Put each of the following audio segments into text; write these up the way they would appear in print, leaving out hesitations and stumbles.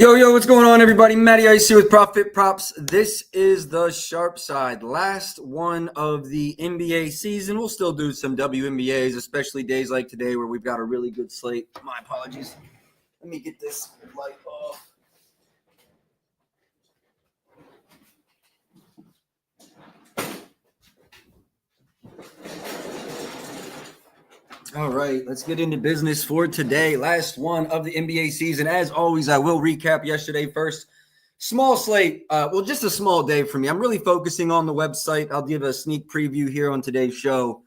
Yo, what's going on, everybody? Matty Ice here with Profit Props. This is the sharp side. Last one of the NBA season. We'll still do some WNBAs, especially days like today where we've got a really good slate. My apologies. Let me get this light off. All right, let's get into business for today. Last one of the NBA season. As always, I will recap yesterday first. Small slate. Just a small day for me. I'm really focusing on the website. I'll give a sneak preview here on today's show.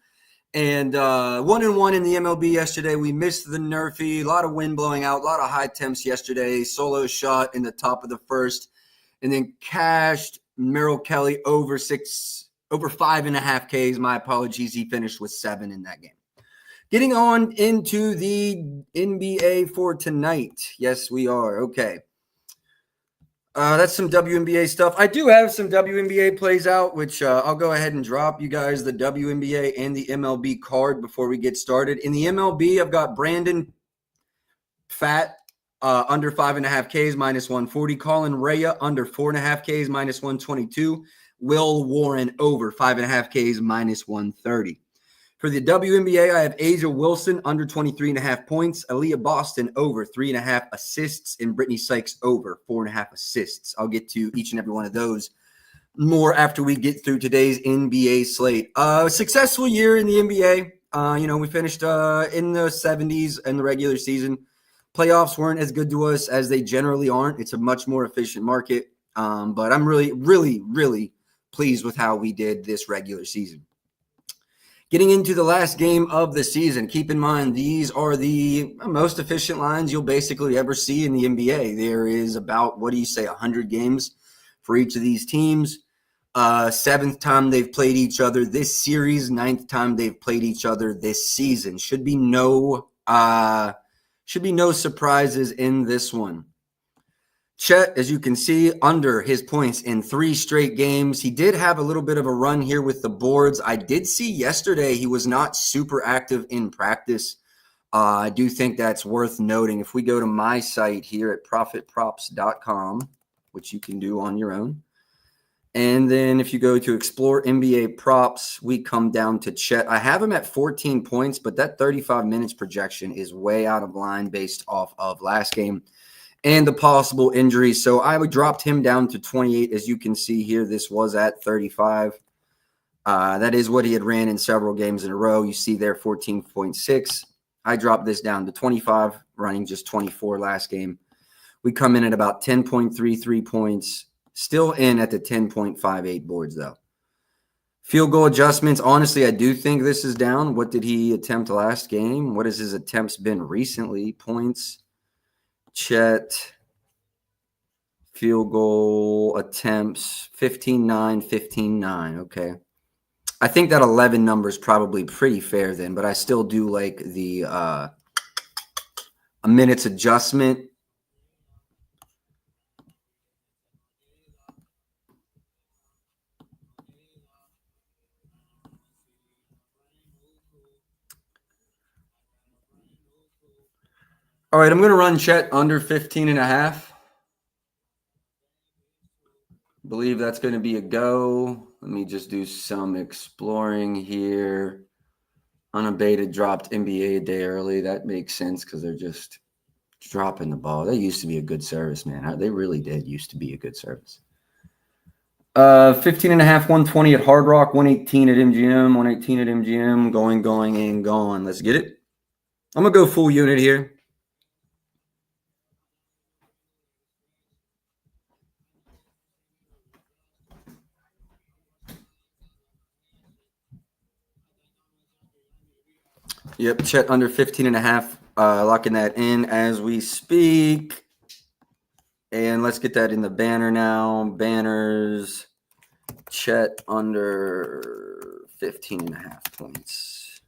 And 1-1 in the MLB yesterday. We missed the Nerfy. A lot of wind blowing out. A lot of high temps yesterday. Solo shot in the top of the first. And then cashed Merrill Kelly over 5.5 Ks. My apologies. He finished with 7 in that game. Getting on into the NBA for tonight. Yes, we are. Okay. That's some WNBA stuff. I do have some WNBA plays out, which I'll go ahead and drop you guys the WNBA and the MLB card before we get started. In the MLB, I've got Brandon Pfaadt under 5.5 Ks minus 140. Colin Rea under 4.5 Ks minus 122. Will Warren over 5.5 Ks minus 130. For the WNBA, I have Asia Wilson under 23.5 points, Aaliyah Boston over 3.5 assists, and Brittany Sykes over 4.5 assists. I'll get to each and every one of those more after we get through today's NBA slate. Successful year in the NBA. We finished in the 70s in the regular season. Playoffs weren't as good to us as they generally aren't. It's a much more efficient market. But I'm really, really, really pleased with how we did this regular season. Getting into the last game of the season, keep in mind these are the most efficient lines you'll basically ever see in the NBA. There is about, 100 games for each of these teams. 7th time they've played each other this series, 9th time they've played each other this season. Should be no surprises in this one. Chet, as you can see, under his points in 3 straight games. He did have a little bit of a run here with the boards. I did see yesterday he was not super active in practice. I do think that's worth noting. If we go to my site here at profitprops.com, which you can do on your own, and then if you go to Explore NBA Props, we come down to Chet. I have him at 14 points, but that 35 minutes projection is way out of line based off of last game and the possible injuries. So I would dropped him down to 28. As you can see here, this was at 35. That is what he had ran in several games in a row. You see there 14.6. I dropped this down to 25, running just 24 last game. We come in at about 10.33 points, still in at the 10.58 boards though. Field goal adjustments. Honestly, I do think this is down. What did he attempt last game? What has his attempts been recently? Points. Chet, field goal attempts, 15-9, 15-9. Okay. I think that 11 number is probably pretty fair then, but I still do like the a minutes adjustment. All right, I'm going to run Chet under 15.5. Believe that's going to be a go. Let me just do some exploring here. Unabated dropped NBA a day early. That makes sense because they're just dropping the ball. They used to be a good service, man. They really did used to be a good service. 15.5, 120 at Hard Rock, 118 at MGM, 118 at MGM, going, and gone. Let's get it. I'm going to go full unit here. Yep, Chet under 15.5, locking that in as we speak. And let's get that in the banner now. Banners, Chet under 15.5 points.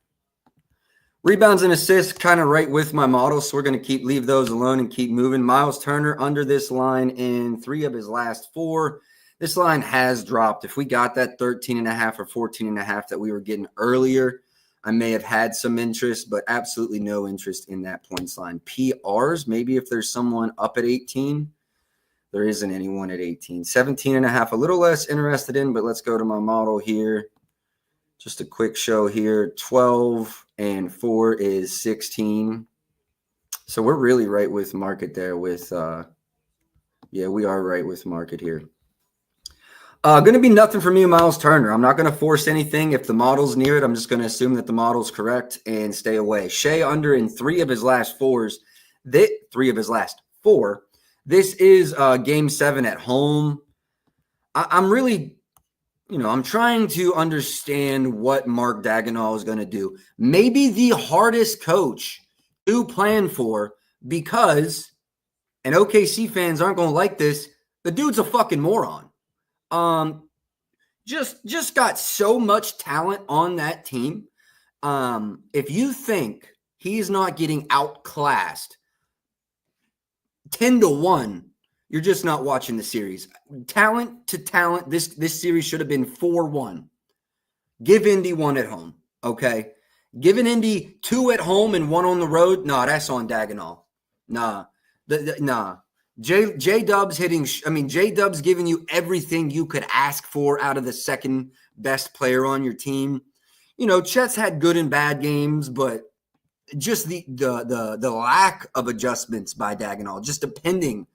Rebounds and assists kind of right with my model, so we're going to leave those alone and keep moving. Miles Turner under this line in 3 of his last 4. This line has dropped. If we got that 13.5 or 14.5 that we were getting earlier, I may have had some interest, but absolutely no interest in that points line. PRs, maybe if there's someone up at 18, There isn't anyone at 18. 17.5, a little less interested in, but let's go to my model here. Just a quick show here. 12 and 4 is 16. So we're really right with market there with, yeah, we are right with market here. Going to be nothing for me and Miles Turner. I'm not going to force anything. If the model's near it, I'm just going to assume that the model's correct and stay away. Shea under in 3 of his last 4s. 3 of his last 4. This is game 7 at home. I'm really, I'm trying to understand what Mark Daigneault is going to do. Maybe the hardest coach to plan for because, and OKC fans aren't going to like this, the dude's a fucking moron. Just got so much talent on that team. If you think he's not getting outclassed 10-1, you're just not watching the series. Talent to talent, this series should have been 4-1. Give Indy 1 at home, okay? Giving Indy 2 at home and 1 on the road, nah, that's on Daigneault. Nah, nah. J-Dub's J-Dub's giving you everything you could ask for out of the second best player on your team. Chet's had good and bad games, but just the lack of adjustments by Daigneault, just depending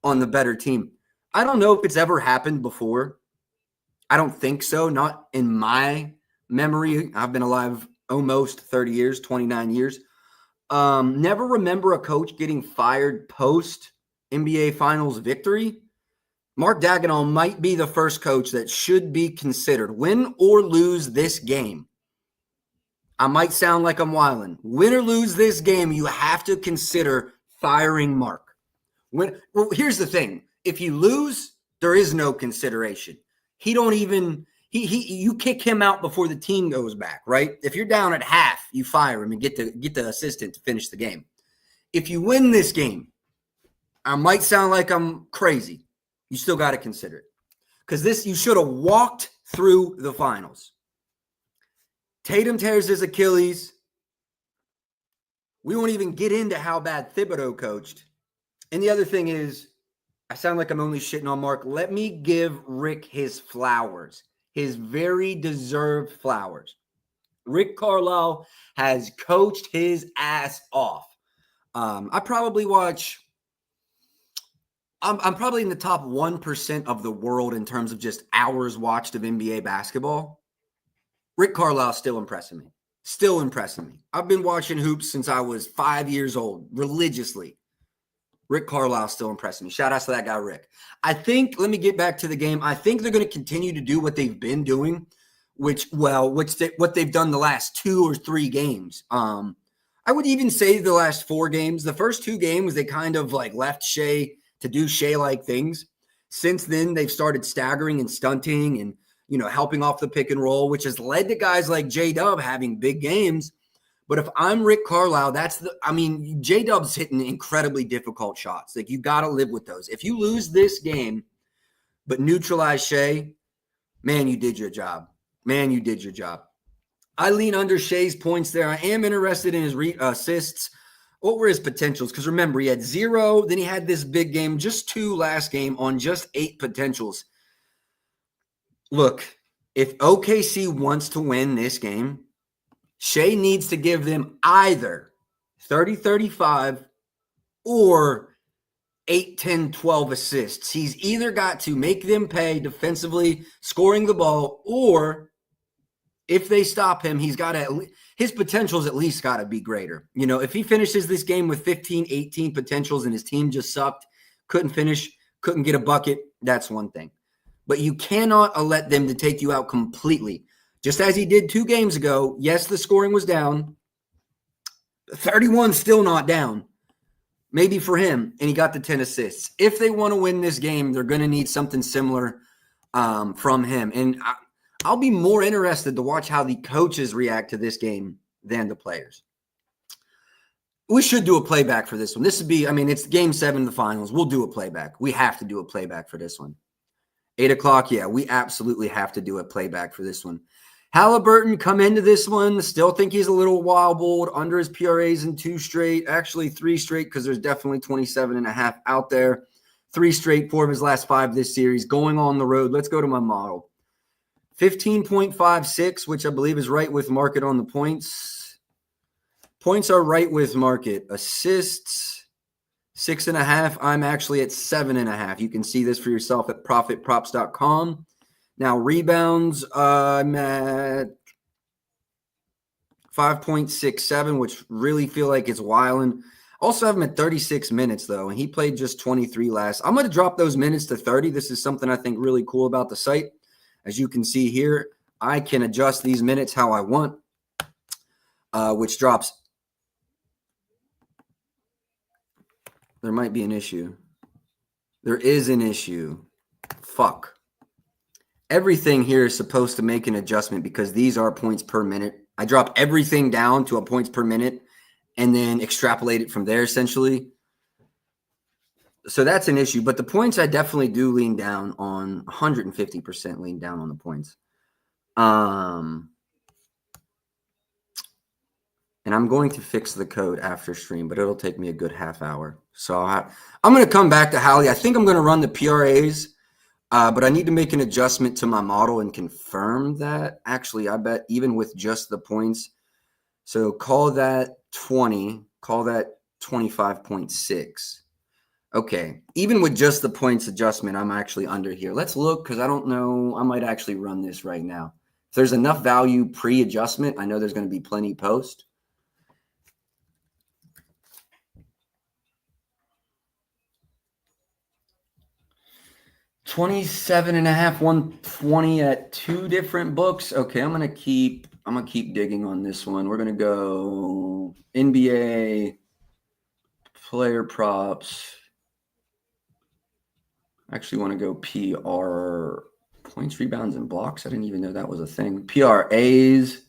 on the better team. I don't know if it's ever happened before. I don't think so. Not in my memory. I've been alive almost 30 years, 29 years. Never remember a coach getting fired post NBA Finals victory. Mark Daigneault might be the first coach that should be considered. Win or lose this game. I might sound like I'm wilding. Win or lose this game, you have to consider firing Mark. Here's the thing. If you lose, there is no consideration. You kick him out before the team goes back, right? If you're down at half, you fire him and get the assistant to finish the game. If you win this game, I might sound like I'm crazy. You still got to consider it. Because you should have walked through the finals. Tatum tears his Achilles. We won't even get into how bad Thibodeau coached. And the other thing is, I sound like I'm only shitting on Mark. Let me give Rick his flowers, his very deserved flowers. Rick Carlisle has coached his ass off. I probably watch... I'm probably in the top 1% of the world in terms of just hours watched of NBA basketball. Rick Carlisle still impressing me. Still impressing me. I've been watching hoops since I was 5 years old, religiously. Rick Carlisle still impressing me. Shout out to that guy, Rick. Let me get back to the game. I think they're going to continue to do what they've been doing, what they've done the last 2 or 3 games. I would even say the last 4 games. The first 2 games, they kind of left Shea to do Shea-like things. Since then, they've started staggering and stunting and, helping off the pick and roll, which has led to guys like J-Dub having big games. But if I'm Rick Carlisle, J-Dub's hitting incredibly difficult shots. You got to live with those. If you lose this game, but neutralize Shea, man, you did your job. Man, you did your job. I lean under Shea's points there. I am interested in his assists. What were his potentials? Because remember, he had 0. Then he had this big game, just 2 last game on just 8 potentials. Look, if OKC wants to win this game, Shea needs to give them either 30-35 or 8, 10, 12 assists. He's either got to make them pay defensively, scoring the ball, or if they stop him, his potential's at least got to be greater. If he finishes this game with 15, 18 potentials and his team just sucked, couldn't finish, couldn't get a bucket, that's one thing. But you cannot let them to take you out completely. Just as he did 2 games ago, yes, the scoring was down. 31 still not down. Maybe for him, and he got the 10 assists. If they want to win this game, they're going to need something similar from him. And I'll be more interested to watch how the coaches react to this game than the players. We should do a playback for this one. This would be, it's game 7 of the finals. We'll do a playback. We have to do a playback for this one. 8 o'clock, yeah, we absolutely have to do a playback for this one. Halliburton come into this one. Still think he's a little wild bold under his PRAs in 2 straight, actually 3 straight, because there's definitely 27.5 out there. 3 straight, 4 of his last 5 this series, going on the road. Let's go to my model. 15.56, which I believe is right with market on the points. Points are right with market. Assists, 6.5. I'm actually at 7.5. You can see this for yourself at profitprops.com. Now, rebounds, I'm at 5.67, which really feel like it's wilding. Also have him at 36 minutes, though, and he played just 23 last. I'm going to drop those minutes to 30. This is something I think really cool about the site. As you can see here, I can adjust these minutes how I want, which drops. There might be an issue. There is an issue. Fuck. Everything here is supposed to make an adjustment because these are points per minute. I drop everything down to a points per minute and then extrapolate it from there, essentially. So that's an issue. But the points, I definitely do lean down on, 150% lean down on the points. And I'm going to fix the code after stream, but it'll take me a good half hour. So I'm going to come back to Hallie. I think I'm going to run the PRAs, but I need to make an adjustment to my model and confirm that. Actually, I bet even with just the points. So call that 20, call that 25.6. Okay, even with just the points adjustment, I'm actually under here. Let's look because I don't know. I might actually run this right now. If there's enough value pre-adjustment, I know there's going to be plenty post. $27.5, 120 at 2 different books. Okay, I'm gonna keep digging on this one. We're gonna go NBA player props. I actually want to go PR points, rebounds, and blocks. I didn't even know that was a thing. PRAs.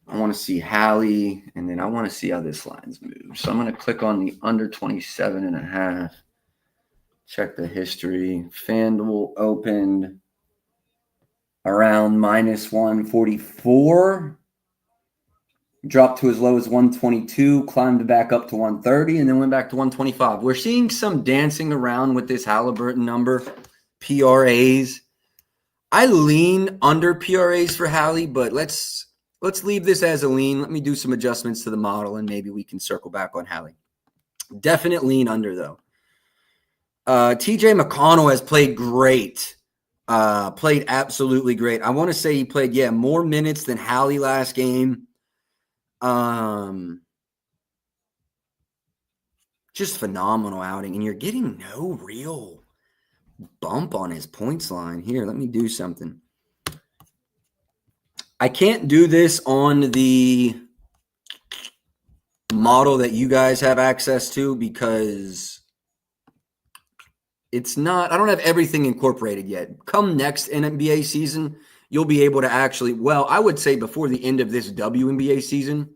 I want to see Hallie, and then I want to see how this line's moved. So I'm going to click on the under 27.5. Check the history. FanDuel opened around minus 144. Dropped to as low as 122, climbed back up to 130, and then went back to 125. We're seeing some dancing around with this Halliburton number, PRAs. I lean under PRAs for Hallie, but let's leave this as a lean. Let me do some adjustments to the model, and maybe we can circle back on Hallie. Definite lean under, though. TJ McConnell has played great. Played absolutely great. I want to say he played, more minutes than Hallie last game. Just phenomenal outing, and you're getting no real bump on his points line here. Let me do something. I can't do this on the model that you guys have access to because it's not, I don't have everything incorporated yet. Come next NBA season, you'll be able to actually, I would say before the end of this WNBA season,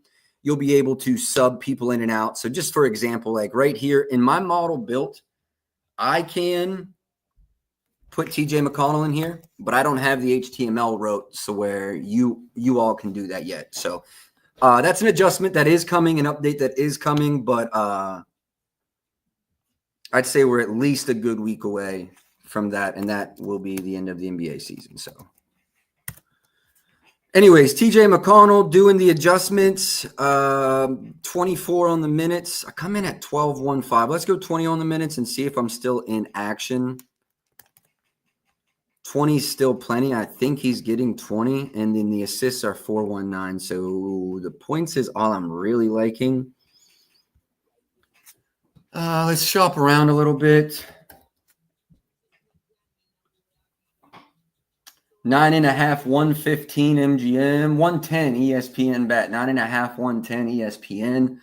you'll be able to sub people in and out. So just for example, like right here in my model built, I can put TJ McConnell in here, but I don't have the HTML wrote so where you all can do that yet. So that's an adjustment that is coming, an update that is coming, but I'd say we're at least a good week away from that, and that will be the end of the NBA season. So anyways, TJ McConnell doing the adjustments, 24 on the minutes. I come in at 12.15. Let's go 20 on the minutes and see if I'm still in action. 20 is still plenty. I think he's getting 20, and then the assists are 4.19. So the points is all I'm really liking. Let's shop around a little bit. 9.5, 115 MGM, 110 ESPN bet. 9.5, 110 ESPN.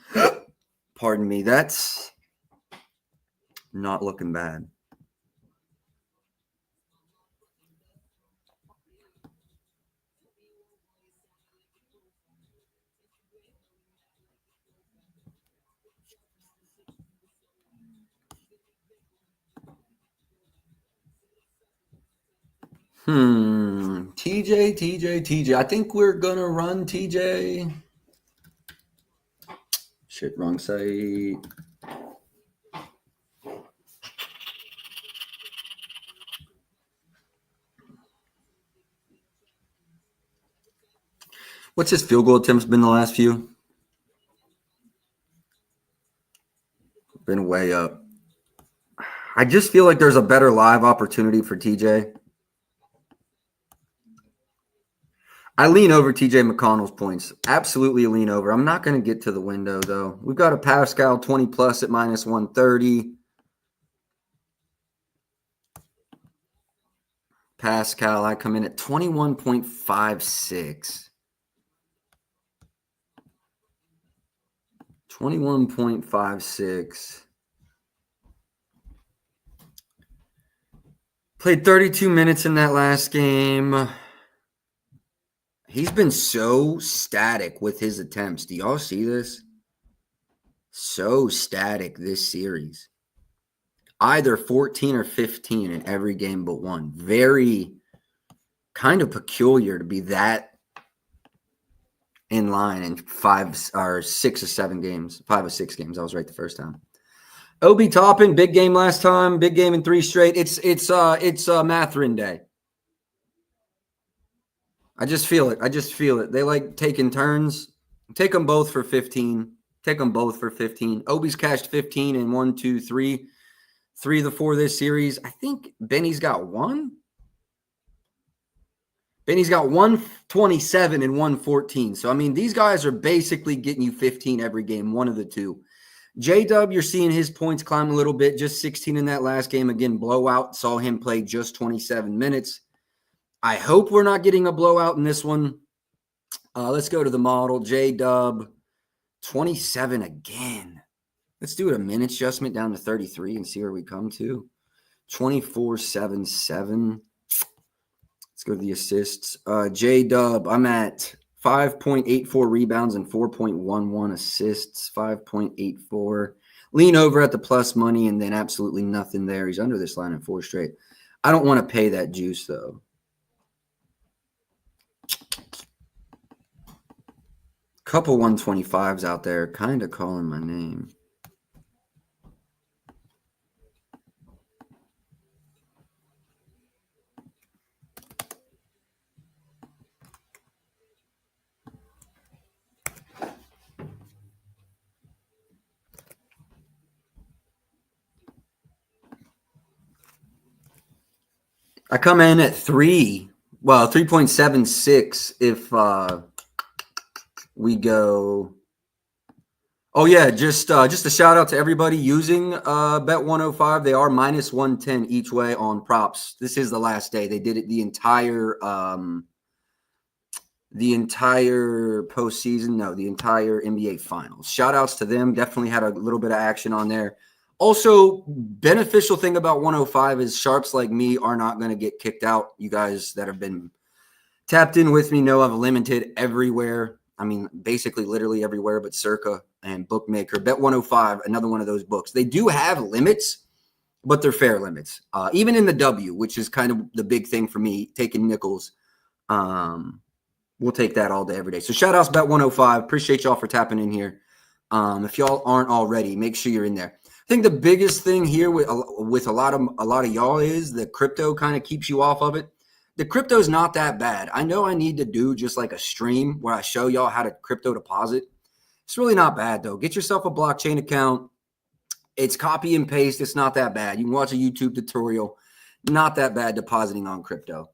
Pardon me. That's not looking bad. TJ. I think we're going to run TJ. Shit, wrong site. What's his field goal attempts been the last few? Been way up. I just feel like there's a better live opportunity for TJ. I lean over TJ McConnell's points. Absolutely lean over. I'm not going to get to the window, though. We've got a Pascal 20 plus at minus 130. Pascal, I come in at 21.56. 21.56. Played 32 minutes in that last game. He's been so static with his attempts. Do y'all see this? So static this series. Either 14 or 15 in every game but one. Very kind of peculiar to be that in line in 5 or 6 or 7 games. 5 or 6 games. I was right the first time. Obi Toppin, big game last time. Big game in 3 straight. It's Matherin day. I just feel it. They like taking turns. Take them both for 15. Obi's cashed 15 in 1, 2, 3. 3 of the 4 this series. I think Benny's got 1. Benny's got 127 and 114. So, I mean, these guys are basically getting you 15 every game, one of the two. J-Dub, you're seeing his points climb a little bit, just 16 in that last game. Again, blowout. Saw him play just 27 minutes. I hope we're not getting a blowout in this one. Let's go to the model. J-Dub, 27 again. Let's do a minutes adjustment down to 33 and see where we come to. 24.77. Let's go to the assists. J-Dub, I'm at 5.84 rebounds and 4.11 assists. 5.84. Lean over at the plus money and then absolutely nothing there. He's under this line in 4 straight. I don't want to pay that juice, though. Couple 125s out there kind of calling my name. I come in at 3.76 if we go. Oh yeah, just a shout out to everybody using Bet 105. They are minus 110 each way on props. This is the last day. They did it the entire postseason. No, the entire NBA Finals. Shout outs to them. Definitely had a little bit of action on there. Also, beneficial thing about 105 is sharps like me are not going to get kicked out. You guys that have been tapped in with me know I've limited everywhere. I mean, basically literally everywhere but Circa and Bookmaker. Bet 105, another one of those books. They do have limits, but they're fair limits. Even in the W, which is kind of the big thing for me, taking nickels. We'll take that all day, every day. So shout outs Bet 105. Appreciate y'all for tapping in here. If y'all aren't already, make sure you're in there. I think the biggest thing here with a lot of y'all is the crypto kind of keeps you off of it. The crypto is not that bad. I know I need to do just like a stream where I show y'all how to crypto deposit. It's really not bad, though. Get yourself a blockchain account. It's copy and paste. It's not that bad. You can watch a YouTube tutorial. Not that bad depositing on crypto.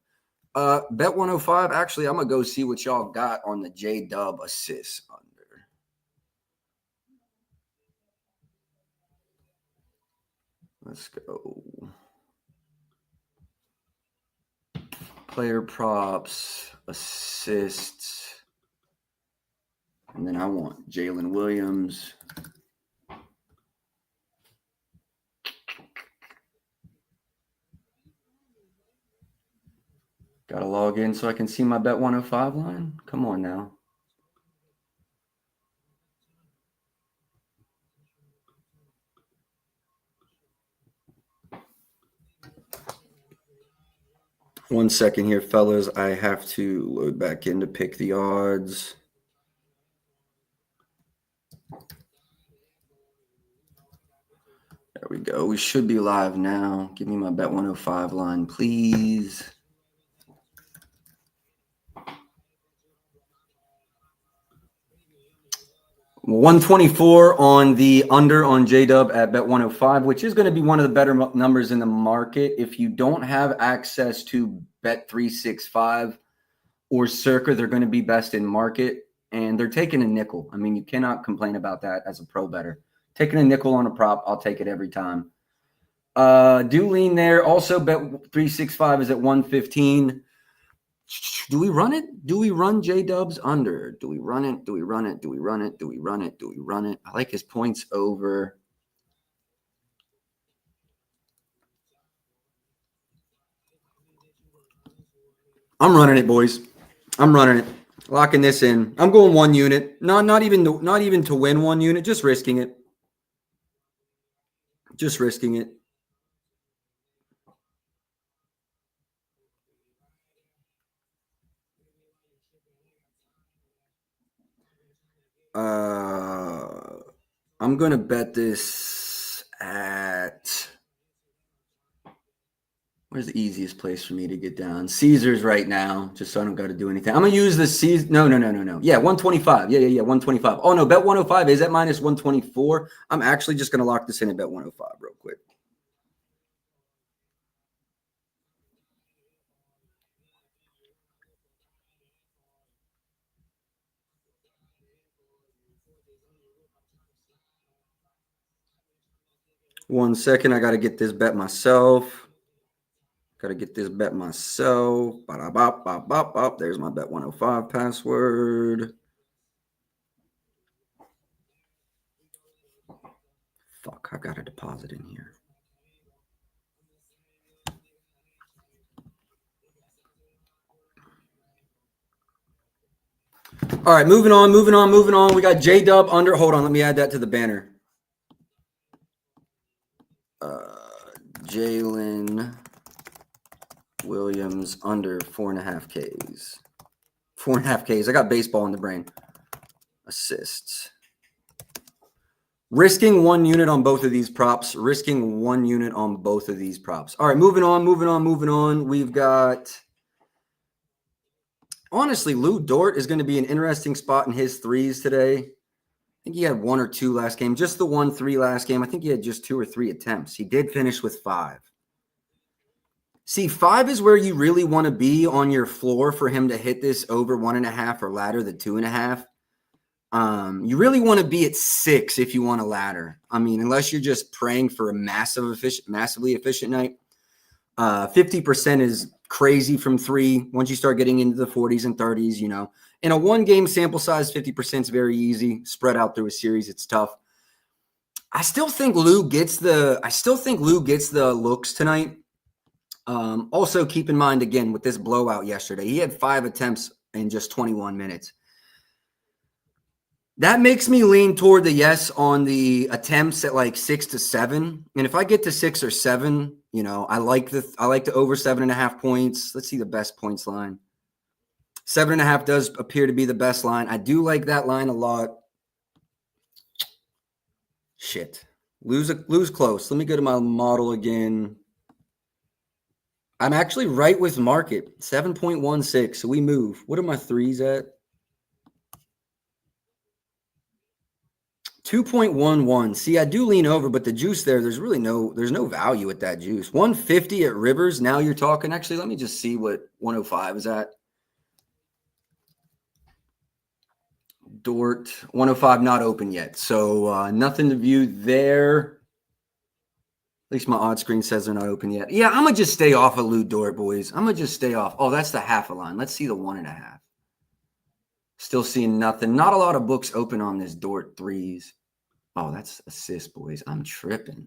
Bet 105, actually, I'm going to go see what y'all got on the J-Dub assists under. Let's go. Player props, assists. And then I want Jalen Williams. Got to log in so I can see my Bet 105 line. Come on now. One second here, fellas. I have to load back in to pick the odds. There we go. We should be live now. Give me my Bet 105 line, please. 124 on the under on J-Dub at Bet 105, which is going to be one of the better numbers in the market. If you don't have access to Bet 365 or Circa, they're going to be best in market, and they're taking a nickel. I mean, you cannot complain about that as a pro bettor. Taking a nickel on a prop, I'll take it every time. Do lean there. Also, Bet 365 is at 115. Do we run it? Do we run J-Dubs under? Do we run it? Do we run it? Do we run it? Do we run it? Do we run it? I like his points over. I'm running it, boys. I'm running it. Locking this in. I'm going 1 unit. Not even to win 1 unit. Just risking it. Just risking it. I'm going to bet this at, where's the easiest place for me to get down? Caesars right now, just so I don't got to do anything. I'm going to use the Caesars. No. Yeah, 125. Yeah, 125. Oh, no, Bet 105 is at minus 124. I'm actually just going to lock this in at Bet 105 real quick. One second, I got to get this bet myself. There's my Bet 105 password. Fuck, I got a deposit in here. All right, moving on. We got J-Dub under. Hold on, let me add that to the banner. Jalen Williams under 4.5 Ks. 4.5 Ks. I got baseball in the brain. Assists. Risking 1 unit on both of these props. All right, moving on. We've got, honestly, Lou Dort is going to be an interesting spot in his threes today. I think he had 1 or 2 last game. Just the 1-3 last game. I think he had just 2 or 3 attempts. He did finish with 5. See, 5 is where you really want to be on your floor for him to hit this over 1.5 or ladder the 2.5. You really want to be at 6 if you want a ladder. I mean, unless you're just praying for a massively efficient night. 50% is crazy from 3. Once you start getting into the 40s and 30s, you know. In a 1-game sample size, 50% is very easy. Spread out through a series, it's tough. I still think Lou gets the looks tonight. Also, keep in mind, again, with this blowout yesterday, he had 5 attempts in just 21 minutes. That makes me lean toward the yes on the attempts at like 6 to 7. And if I get to 6 or 7, you know, I like the over 7.5 points. Let's see the best points line. 7.5 does appear to be the best line. I do like that line a lot. Shit. Lose close. Let me go to my model again. I'm actually right with market. 7.16. So we move. What are my threes at? 2.11. See, I do lean over, but the juice there's no value at that juice. 150 at Rivers. Now you're talking. Actually, let me just see what 105 is at. Dort 105 not open yet, so nothing to view there. At least my odd screen says they're not open yet. Yeah, I'm gonna just stay off of Lou Dort, boys. I'm gonna just stay off. Oh, that's the half a line. Let's see the 1.5. Still seeing nothing. Not a lot of books open on this Dort threes. Oh, that's assist, boys. I'm tripping.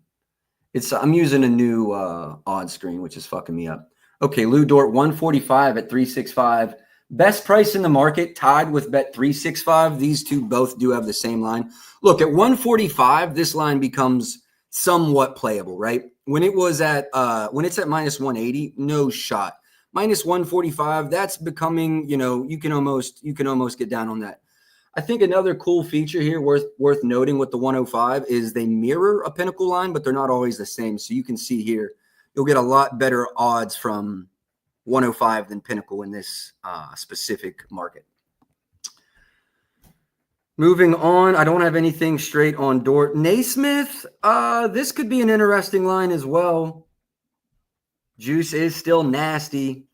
I'm using a new odd screen, which is fucking me up. Okay, Lou Dort 145 at 365. Best price in the market, tied with Bet 365. These two both do have the same line. Look, at 145, this line becomes somewhat playable, right? When it's at minus 180, no shot. Minus 145, that's becoming, you know, you can almost get down on that. I think another cool feature here worth noting with the 105 is they mirror a Pinnacle line, but they're not always the same. So you can see here, you'll get a lot better odds from 105 than Pinnacle in this specific market. Moving on, I don't have anything straight on Dort. Naismith, this could be an interesting line as well. Juice is still nasty.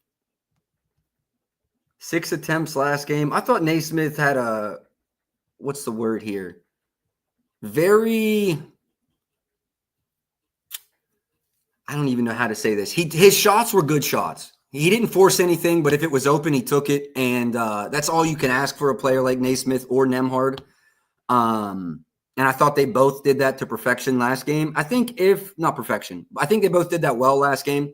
6 attempts last game. I thought Naismith had a, what's the word here? Very, I don't even know how to say this. His shots were good shots. He didn't force anything, but if it was open, he took it. And that's all you can ask for a player like Naismith or Nembhard. And I thought they both did that to perfection last game. I think not perfection, I think they both did that well last game.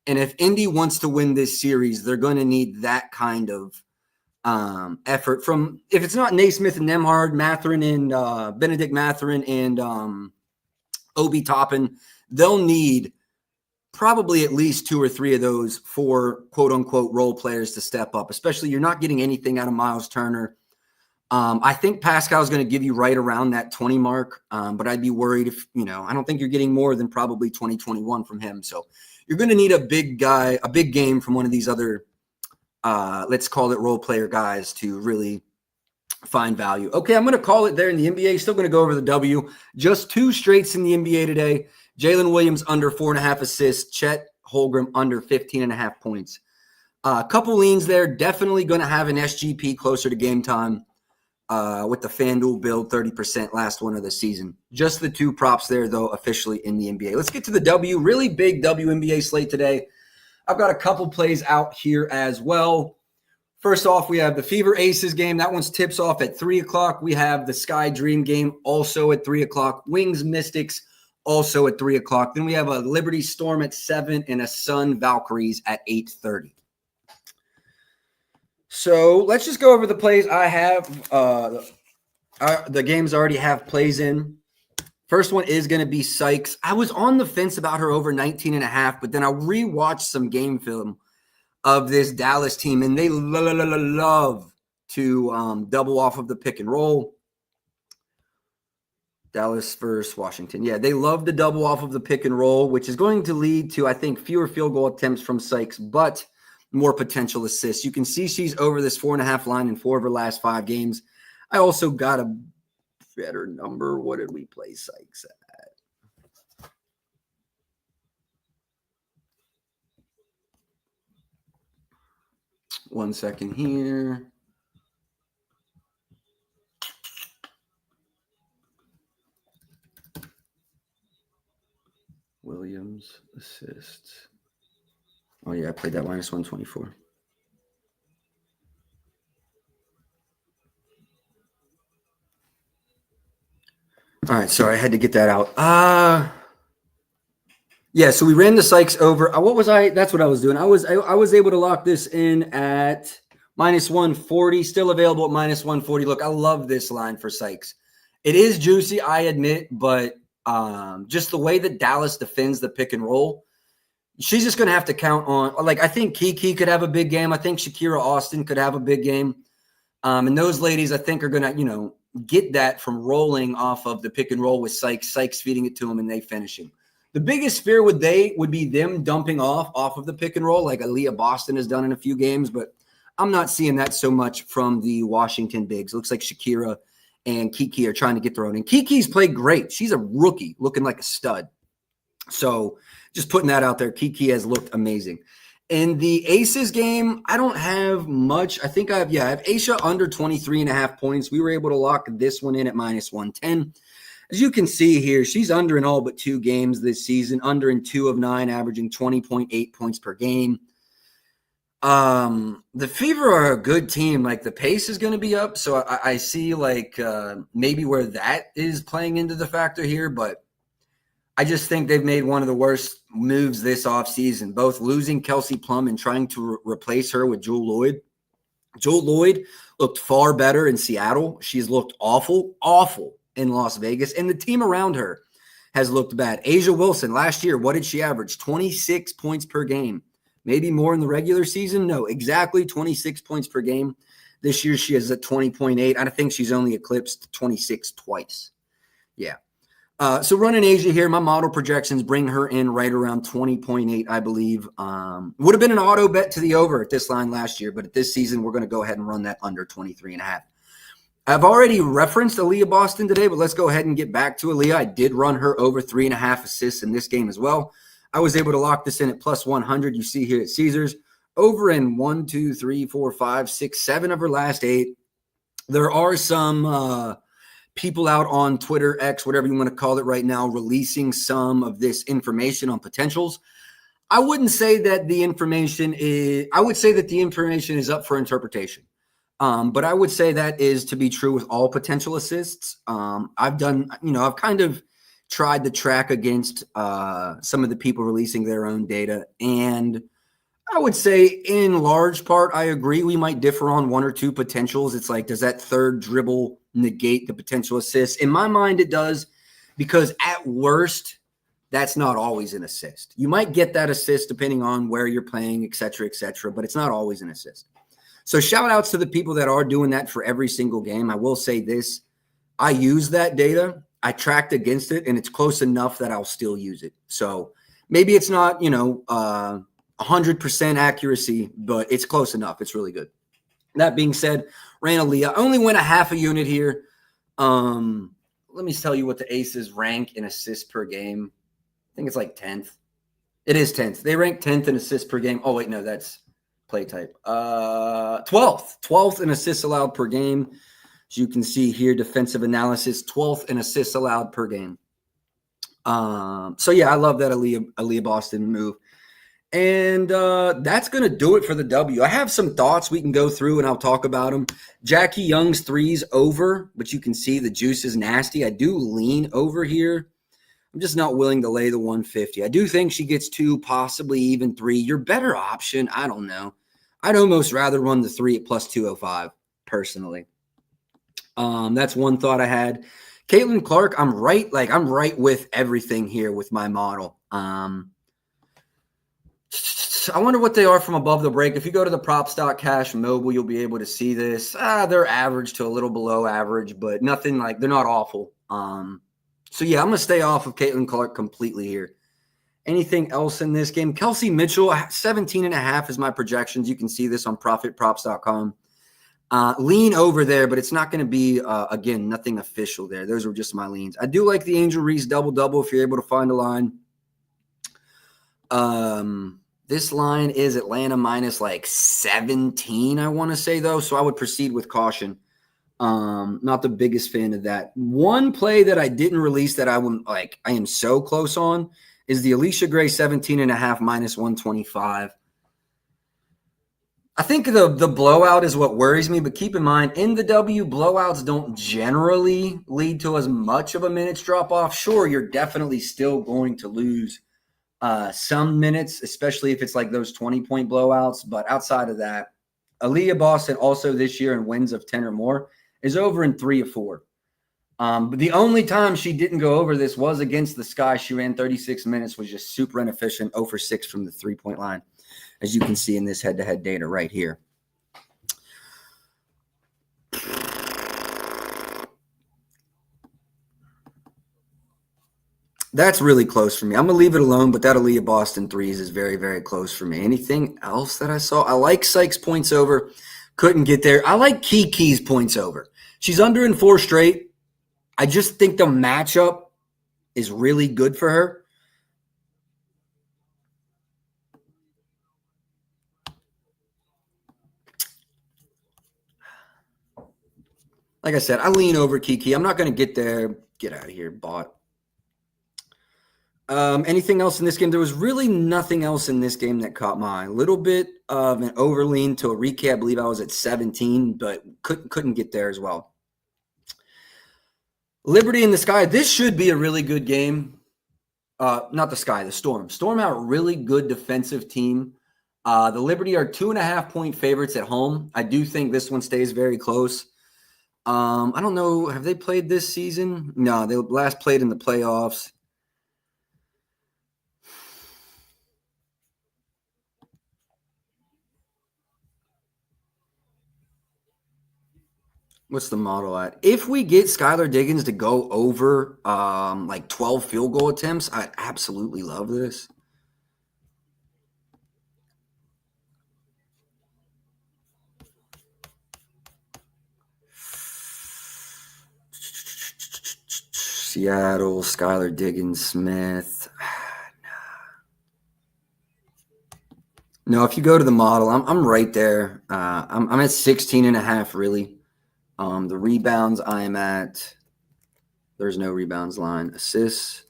And if Indy wants to win this series, they're going to need that kind of effort from, if it's not Naismith and Nembhard, Mathurin and Benedict Mathurin and Obi Toppin, they'll need probably at least 2 or 3 of those for quote unquote role players to step up, especially you're not getting anything out of Miles Turner. I think Pascal is going to give you right around that 20 mark, but I'd be worried if, I don't think you're getting more than probably 2021 from him. So you're going to need a big guy, a big game from one of these other, let's call it role player guys to really find value. Okay, I'm going to call it there in the NBA. Still going to go over the W. Just 2 straights in the NBA today. Jalen Williams under 4.5 assists. Chet Holmgren under 15.5 points. A couple leans there. Definitely going to have an SGP closer to game time. With the FanDuel build, 30% last one of the season. Just the 2 props there, though, officially in the NBA. Let's get to the W. Really big WNBA slate today. I've got a couple plays out here as well. First off, we have the Fever Aces game. That one's tips off at 3 o'clock. We have the Sky Dream game also at 3 o'clock. Wings Mystics also at 3 o'clock. Then we have a Liberty Storm at 7 and a Sun Valkyries at 8:30. So let's just go over the plays I have. The games already have plays in. First one is going to be Sykes. I was on the fence about her over 19.5, but then I rewatched some game film of this Dallas team, and they love to double off of the pick and roll. Dallas versus Washington. Yeah, they love to double off of the pick and roll, which is going to lead to, I think, fewer field goal attempts from Sykes, but more potential assists. You can see she's over this 4.5 line in 4 of her last 5 games. I also got a better number. What did we play Sykes at? One second here. Williams assists. Oh, yeah, I played that minus 124. All right, sorry, I had to get that out. Yeah, so we ran the Sykes over. That's what I was doing. I was able to lock this in at minus 140, still available at minus 140. Look, I love this line for Sykes. It is juicy, I admit, but just the way that Dallas defends the pick and roll, she's just going to have to count on, like, I think Kiki could have a big game. I think Shakira Austin could have a big game. And those ladies, I think, are going to, get that from rolling off of the pick and roll with Sykes feeding it to them and they finishing. The biggest fear would be them dumping off of the pick and roll like Aaliyah Boston has done in a few games, but I'm not seeing that so much from the Washington bigs. Looks like Shakira and Kiki are trying to get their own. And Kiki's played great. She's a rookie looking like a stud. So just putting that out there, Kiki has looked amazing. In the Aces game, I don't have much. I think I have Aisha under 23.5 points. We were able to lock this one in at minus 110. As you can see here, she's under in all but 2 games this season, under in 2 of 9, averaging 20.8 points per game. The Fever are a good team. Like, the pace is going to be up, so I see maybe where that is playing into the factor here, but I just think they've made one of the worst moves this offseason, both losing Kelsey Plum and trying to replace her with Jewell Loyd. Jewell Loyd looked far better in Seattle. She's looked awful in Las Vegas, and the team around her has looked bad. A'ja Wilson, last year, what did she average? 26 points per game. Maybe more in the regular season? No, exactly 26 points per game. This year she is at 20.8. I think she's only eclipsed 26 twice. Yeah. So running A'ja here, my model projections bring her in right around 20.8, I believe. Would have been an auto bet to the over at this line last year, but at this season, we're going to go ahead and run that under 23.5. I've already referenced Aaliyah Boston today, but let's go ahead and get back to Aaliyah. I did run her over 3.5 assists in this game as well. I was able to lock this in at plus 100. You see here at Caesars, over in 1, 2, 3, 4, 5, 6, 7 of her last 8. There are some people out on Twitter, X, whatever you want to call it right now, releasing some of this information on potentials. I wouldn't say that the information is, I would say that the information is up for interpretation. But I would say that is to be true with all potential assists. I've kind of tried to track against some of the people releasing their own data. And I would say in large part, I agree. We might differ on 1 or 2 potentials. It's like, does that third dribble negate the potential assist? In my mind, it does, because at worst, that's not always an assist. You might get that assist depending on where you're playing, et cetera, but it's not always an assist. So shout outs to the people that are doing that for every single game. I will say this. I use that data. I tracked against it, and it's close enough that I'll still use it. So maybe it's not, 100% accuracy, but it's close enough. It's really good. That being said, ran Aaliyah. I only went a half a unit here. Let me tell you what the Aces rank in assists per game. I think it's like 10th. It is 10th. They rank 10th in assists per game. Oh, wait, no, that's play type. 12th in assists allowed per game. As you can see here, defensive analysis, 12th in assists allowed per game. So yeah, I love that Aaliyah Boston move. And that's going to do it for the W. I have some thoughts we can go through, and I'll talk about them. Jackie Young's threes over, but you can see the juice is nasty. I do lean over here. I'm just not willing to lay the 150. I do think she gets 2, possibly even 3. Your better option, I don't know. I'd almost rather run the 3 at plus 205, personally. That's one thought I had. Caitlin Clark, I'm right with everything here with my model. I wonder what they are from above the break. If you go to the Props.cash mobile, you'll be able to see this. They're average to a little below average, but nothing like, they're not awful. So yeah, I'm going to stay off of Caitlin Clark completely here. Anything else in this game? Kelsey Mitchell, 17.5 is my projections. You can see this on profitprops.com. Lean over there, but it's not going to be, again, nothing official there. Those were just my leans. I do like the Angel Reese double-double if you're able to find a line. This line is Atlanta minus like 17, I want to say, though. So I would proceed with caution. Not the biggest fan of that. One play that I didn't release that I am so close on is the Alicia Gray 17.5 minus 125. I think the blowout is what worries me, but keep in mind, in the W, blowouts don't generally lead to as much of a minutes drop off. Sure, you're definitely still going to lose some minutes, especially if it's like those 20-point blowouts. But outside of that, Aaliyah Boston also this year in wins of 10 or more is over in 3 of 4. But the only time she didn't go over this was against the Sky. She ran 36 minutes, was just super inefficient, 0 for 6 from the 3-point line, as you can see in this head-to-head data right here. That's really close for me. I'm going to leave it alone, but that Aaliyah Boston threes is very, very close for me. Anything else that I saw? I like Sykes points over. Couldn't get there. I like Kiki's points over. She's under in 4 straight. I just think the matchup is really good for her. Like I said, I lean over Kiki. I'm not going to get there. Get out of here, bot. Anything else in this game? There was really nothing else in this game that caught my eye. A little bit of an overlean to a recap. I believe I was at 17, but couldn't get there as well. Liberty in the Sky. This should be a really good game. Not the Sky, the Storm. Storm out a really good defensive team. The Liberty are 2.5-point favorites at home. I do think this one stays very close. I don't know. Have they played this season? No, they last played in the playoffs. What's the model at? If we get Skylar Diggins to go over like 12 field goal attempts, I absolutely love this. Seattle, Skylar Diggins-Smith. No, if you go to the model, I'm right there. I'm at 16.5, really. The rebounds, I'm at, there's no rebounds line. Assists.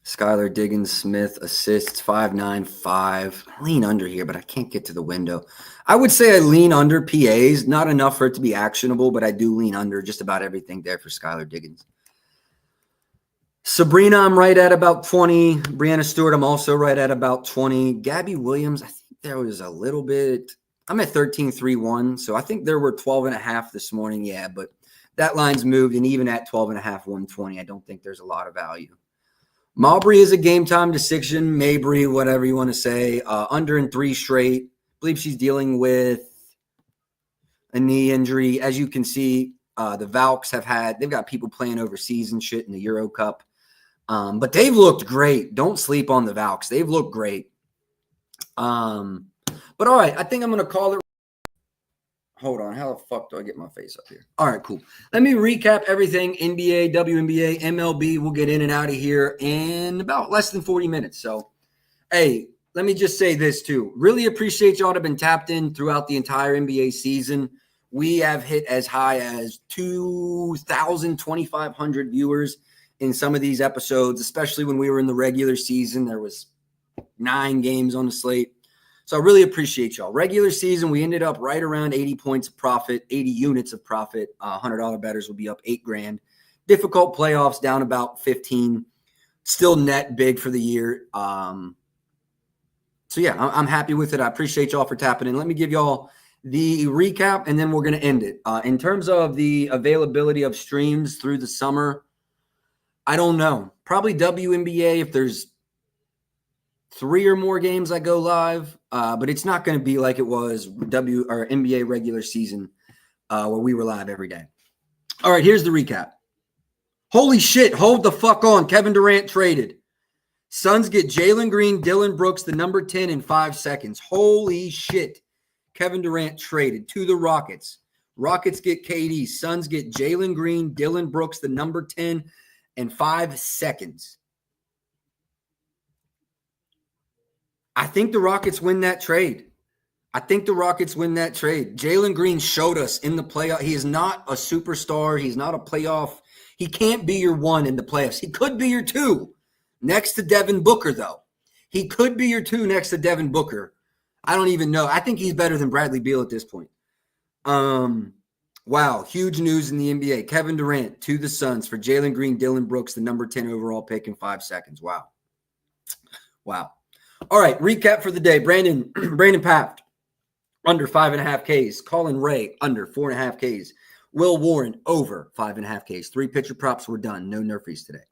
Skylar Diggins-Smith, assists, 5.95. I lean under here, but I can't get to the window. I would say I lean under PAs. Not enough for it to be actionable, but I do lean under just about everything there for Skylar Diggins. Sabrina, I'm right at about 20. Brianna Stewart, I'm also right at about 20. Gabby Williams, I think there was a little bit. I'm at 13.31, so I think there were 12.5 this morning. Yeah, but that line's moved, and even at 12.5, 120, I don't think there's a lot of value. Maubrey is a game-time decision. Mabry, whatever you want to say. Under in 3 straight. I believe she's dealing with a knee injury. As you can see, the Valks they've got people playing overseas and shit in the Euro Cup. But they've looked great. Don't sleep on the Valks. They've looked great. But all right, I think I'm going to call it. Hold on. How the fuck do I get my face up here? All right, cool. Let me recap everything. NBA, WNBA, MLB. We'll get in and out of here in about less than 40 minutes. So, hey, let me just say this too. Really appreciate y'all that have been tapped in throughout the entire NBA season. We have hit as high as 2,000, 2,500 viewers in some of these episodes, especially when we were in the regular season. There was 9 games on the slate. So I really appreciate y'all. Regular season, we ended up right around 80 points of profit, 80 units of profit. $100 bettors will be up $8,000. Difficult playoffs, down about 15. Still net big for the year. So yeah, I'm happy with it. I appreciate y'all for tapping in. Let me give y'all the recap, and then we're going to end it. In terms of the availability of streams through the summer, I don't know. Probably WNBA if there's 3 or more games I go live, but it's not going to be like it was NBA regular season where we were live every day. All right, here's the recap. Holy shit, hold the fuck on. Kevin Durant traded. Suns get Jalen Green, Dillon Brooks, the number 10 in 5 seconds. Holy shit. Kevin Durant traded to the Rockets. Rockets get KD. Suns get Jalen Green, Dillon Brooks, the number 10 in 5 seconds. I think the Rockets win that trade. Jalen Green showed us in the playoff. He is not a superstar. He's not a playoff. He can't be your 1 in the playoffs. He could be your 2 next to Devin Booker, though. He could be your 2 next to Devin Booker. I don't even know. I think he's better than Bradley Beal at this point. Wow, huge news in the NBA. Kevin Durant to the Suns for Jalen Green, Dillon Brooks, the number 10 overall pick in 5 seconds. Wow. All right, recap for the day. Brandon Paft, under 5.5 Ks. Colin Ray, under 4.5 Ks. Will Warren, over 5.5 Ks. 3 pitcher props were done. No Nerfies today.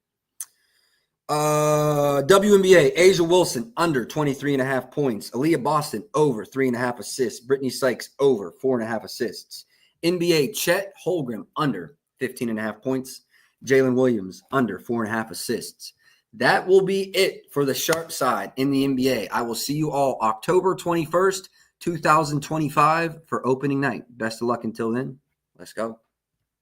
WNBA, Asia Wilson, under 23.5 points. Aaliyah Boston, over 3.5 assists. Brittany Sykes, over 4.5 assists. NBA, Chet Holmgren, under 15.5 points. Jalen Williams, under 4.5 assists. That will be it for the sharp side in the NBA. I will see you all October 21st, 2025 for opening night. Best of luck until then. Let's go.